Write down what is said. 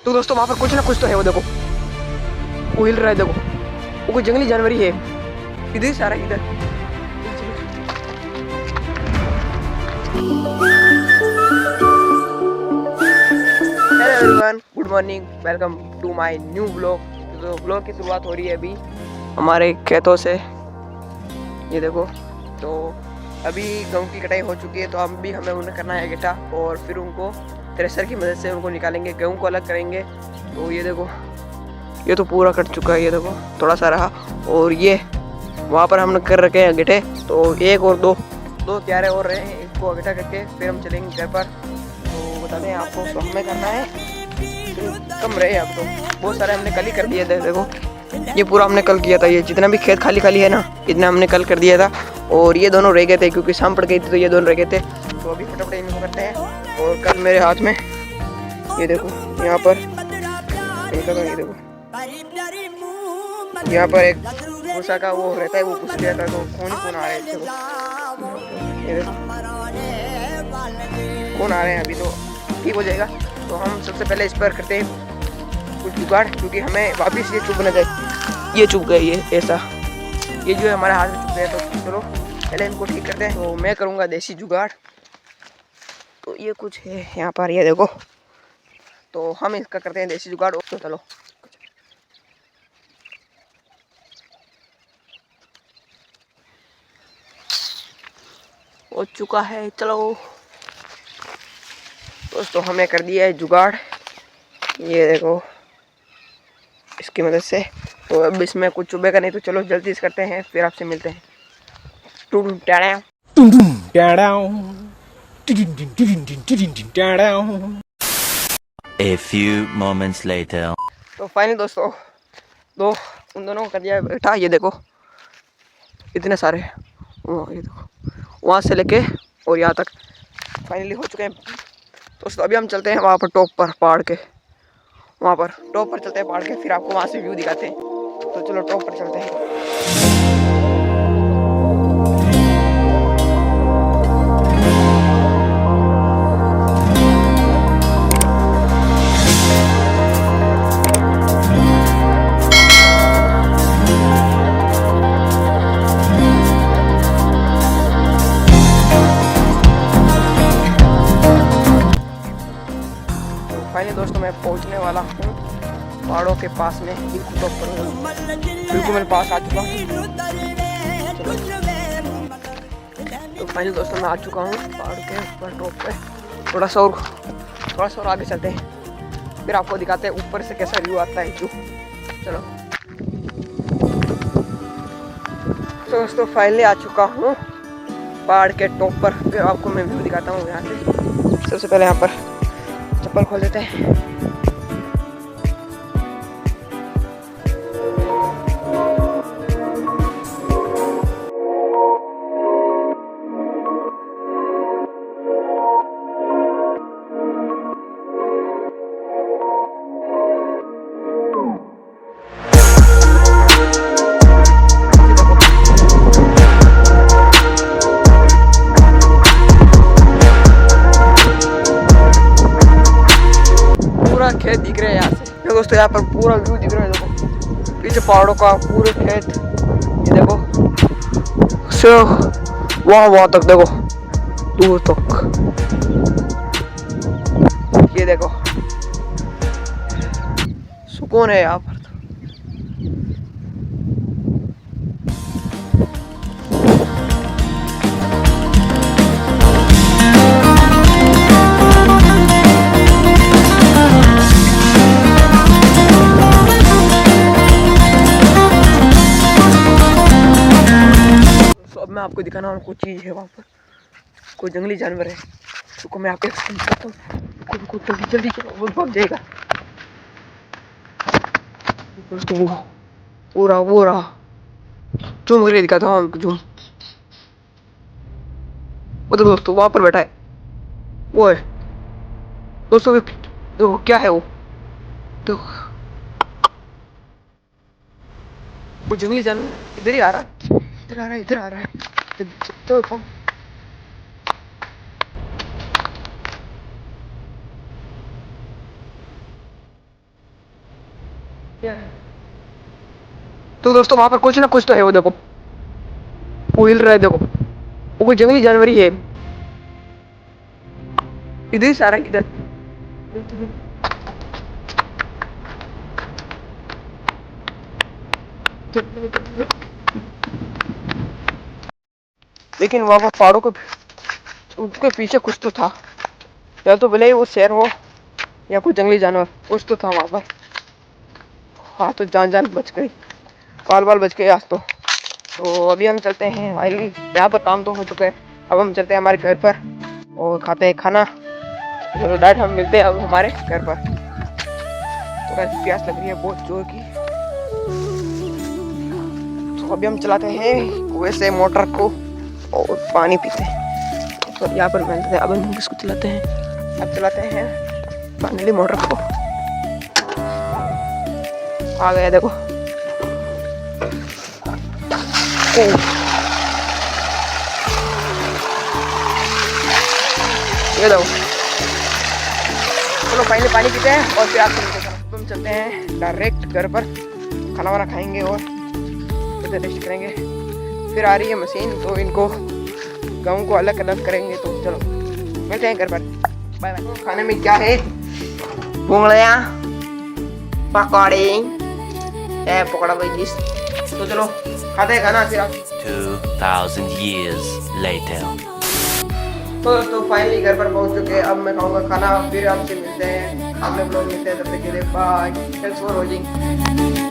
तो दोस्तों वहाँ पर कुछ ना कुछ तो है, वो देखो वो हिल रहा है, देखो वो कोई जंगली जानवर ही है। इधर से आ रहा है, इधर। Hello everyone, good morning, welcome to my new blog. तो ब्लॉग की शुरुआत हो रही है अभी हमारे खेतों से, ये देखो। तो अभी गेहूँ की कटाई हो चुकी है, तो हम भी हमें उन्हें करना है गट्टा, और फिर उनको थ्रेशर की मदद से उनको निकालेंगे, गेहूँ को अलग करेंगे। तो ये देखो, ये तो पूरा कट चुका है, ये देखो थोड़ा सा रहा। और ये वहाँ पर हमने कर रखे हैं गट्टे, तो एक और दो क्यारे और रहे हैं, इसको गट्टा करके फिर हम चलेंगे घर पर। तो बता दें आपको, तो हमें करना है, कम रहे अब तो बहुत सारे हमने कल ही कर दिए थे। देखो ये पूरा हमने कल किया था, ये जितना भी खेत खाली है ना, इतना हमने कल कर दिया था। और ये दोनों रह गए थे क्योंकि शाम पड़ गई थी, तो ये दोनों रह गए थे। तो अभी फटाफट इनको करते हैं। और कल मेरे हाथ में ये देखो, यहाँ पर ये देखो, यहाँ पर एक भूसा का वो रहता है, वो घुस गया था, तो खून आ रहे थे। ये देखो खून आ रहे हैं, अभी तो ठीक हो जाएगा। तो हम सबसे पहले इस पर करते हैं कुछ जुगाड़, क्योंकि हमें वापस ये चुभ न जाए। ये चुभ गए, ये ऐसा, ये जो है हमारे हाथ में चुभ गया। तो चलो पहले इनको ठीक करते हैं। तो मैं करूँगा देसी जुगाड़। तो ये कुछ है यहाँ पर, ये देखो, तो हम इसका करते हैं देसी जुगाड़। तो चलो हो चुका है, चलो दोस्तों हमें कर दिया है जुगाड़, ये देखो इसकी मदद से। तो अब इसमें कुछ चुभेगा नहीं, तो चलो जल्दी से करते हैं, फिर आपसे मिलते हैं। A few moments later. तो फाइनली दोस्तों उन दोनों को कर दिया बैठा, ये देखो इतने सारे, ये देखो वहाँ से लेके और यहाँ तक फाइनली हो चुके हैं दोस्तों। अभी हम चलते हैं वहाँ पर टॉप पर, पहाड़ के वहाँ पर टॉप पर चलते हैं पहाड़ के, फिर आपको वहाँ से व्यू दिखाते हैं। तो चलो टॉप पर चलते हैं। फाइनली दोस्तों मैं पहुंचने वाला हूँ पहाड़ों के पास में, बिल्कुल टॉप पर, बिल्कुल मेरे पास आ चुका हूँ। तो फाइनली दोस्तों मैं आ चुका हूँ पहाड़ के ऊपर टॉप पे। थोड़ा सा और आगे चलते हैं, फिर आपको दिखाते हैं ऊपर से कैसा व्यू आता है। जो चलो तो दोस्तों फाइनली आ चुका हूँ पहाड़ के टॉप पर, फिर आपको मैं व्यू दिखाता हूँ यहाँ से। सबसे पहले यहाँ पर चप्पल खोल देते हैं। खेत दिख रहे हैं यहाँ से दोस्तों, यहाँ पर पूरा व्यू दिख रहा है। देखो पीछे पहाड़ों का पूरे खेत, ये देखो सो वहाँ तक देखो, दूर तक, ये देखो सुकून है यहाँ पर। अब मैं आपको दिखाना हूँ कुछ चीज़ है वहाँ पर, कोई जंगली जानवर है, उसको मैं आपको दिखाता हूँ। जल्दी वो भाग जाएगा दोस्तों, वो रहा जूम करके दिखाता हूँ आपको, जूम। वो तो दोस्तों वहाँ पर बैठा है, वो है दोस्तों, देखो क्या है वो, तो वो जंगली जानवर इधर ही आ रहा है, इधर आ रहा है तो तो दोस्तों वहां पर कुछ ना कुछ तो है, वो देखो, वो हिल रहा है, देखो वो कोई जंगली जानवर ही है। इधर ही सारा इधर। लेकिन वहां पर पहाड़ों के उसके पीछे कुछ तो था, या तो भले ही वो शेर हो या कोई जंगली जानवर, कुछ तो था वहां पर। हाँ तो जान जान बच गई, बाल बाल बच गए आज तो अभी हम चलते हैं भाई, यहाँ पर काम तो हो चुका है। अब हम चलते हैं हमारे घर पर और खाते हैं खाना। चलो डाइट, हम मिलते हैं अब हमारे घर पर। तो गाइस प्यास लग रही है बहुत जोर की, तो अभी हम चलाते हैं कुएं से मोटर को और पानी पीते हैं। तो यहाँ पर मिलते हैं, अब हम किसको चलाते हैं, अब चलाते हैं फाइनली मोटर को। आ गया देखो, ये दो। चलो पहले पानी पीते हैं और फिर आपसे मिलते हैं। हम चलते हैं डायरेक्ट घर पर, खाना वाना खाएंगे और फिर रेस्ट करेंगे। फिर आ रही है मशीन, तो इनको गेहूं को अलग अलग करेंगे। तो चलो मिलते हैं घर पर, बाय बाय। खाने में क्या है, भूंगड़िया, पकौड़े, पकौड़ा भाई। तो चलो खाते हैं खाना, फिर आप 2000 years later. तो फाइनली घर पर पहुंच चुके हैं। अब मैं खाऊंगा खाना, फिर आपसे मिलते हैं, अगले ब्लॉग मिलते हैं। तब तक के लिए बाय, थैंक्स फॉर वॉचिंग।